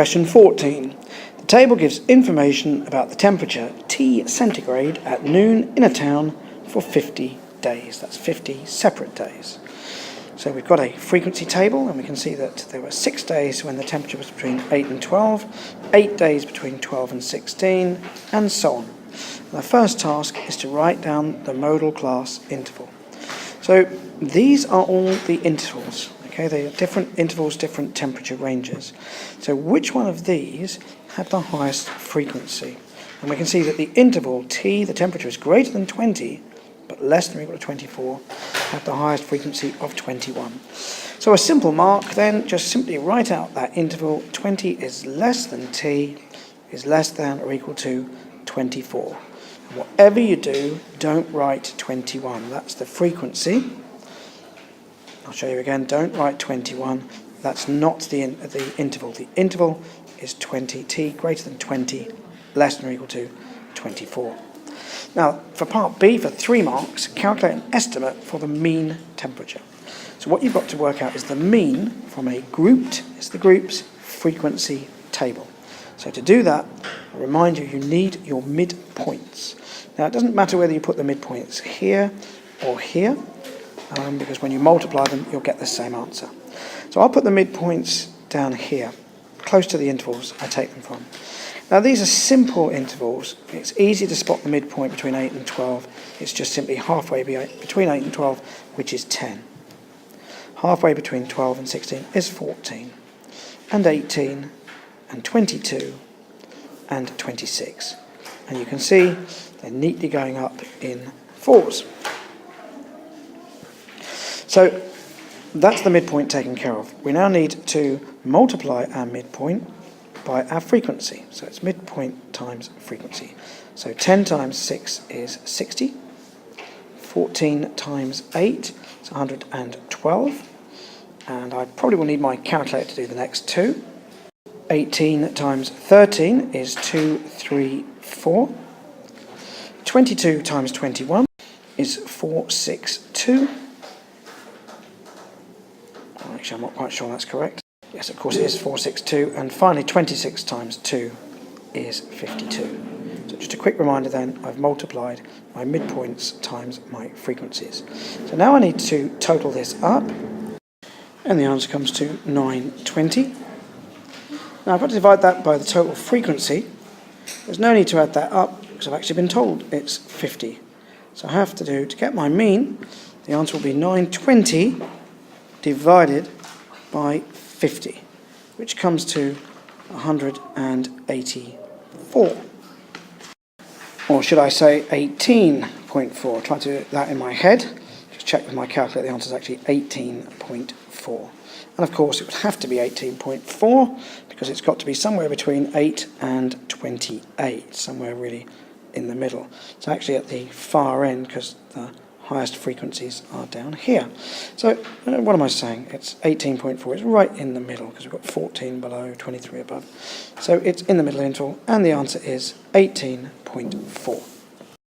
Question 14. The table gives information about the temperature T centigrade at noon in a town for 50 days. That's 50 separate days. So we've got a frequency table, and we can see that there were 6 days when the temperature was between 8 and 12, 8 days between 12 and 16, and so on. And the first task is to write down the modal class interval. So these are all the intervals. Okay, they are different intervals, different temperature ranges. So which one of these had the highest frequency? And we can see that the interval T, the temperature is greater than 20, but less than or equal to 24, had the highest frequency of 21. So a simple mark then, just simply write out that interval. 20 is less than T, is less than or equal to 24. And whatever you do, don't write 21. That's the frequency. I'll show you again, don't write 21. That's not the interval. The interval is 20, T greater than 20, less than or equal to 24. Now, for part B, for 3 marks, calculate an estimate for the mean temperature. So what you've got to work out is the mean from a grouped, it's the group's frequency table. So to do that, I'll remind you, you need your midpoints. Now, it doesn't matter whether you put the midpoints here or here, because when you multiply them, you'll get the same answer. So I'll put the midpoints down here, close to the intervals I take them from. Now, these are simple intervals. It's easy to spot the midpoint between 8 and 12. It's just simply halfway between 8 and 12, which is 10. Halfway between 12 and 16 is 14, and 18, and 22, and 26. And you can see they're neatly going up in 4s. So that's the midpoint taken care of. We now need to multiply our midpoint by our frequency. So it's midpoint times frequency. So 10 times 6 is 60. 14 times 8 is 112. And I probably will need my calculator to do the next 2. 18 times 13 is 234. 22 times 21 is 462. Actually, I'm not quite sure that's correct. Yes, of course it is 462. And finally, 26 times 2 is 52. So just a quick reminder then, I've multiplied my midpoints times my frequencies. So now I need to total this up, and the answer comes to 920. Now I've got to divide that by the total frequency. There's no need to add that up, because I've actually been told it's 50. So I have to do, to get my mean, the answer will be 920 divided by 50, which comes to 184. Or should I say 18.4? Try to do that in my head. Just check with my calculator, the answer is actually 18.4. And of course it would have to be 18.4 because it's got to be somewhere between 8 and 28, somewhere really in the middle. It's actually at the far end because the highest frequencies are down here. So what am I saying? It's 18.4. It's right in the middle because we've got 14 below, 23 above. So it's in the middle interval, and the answer is 18.4.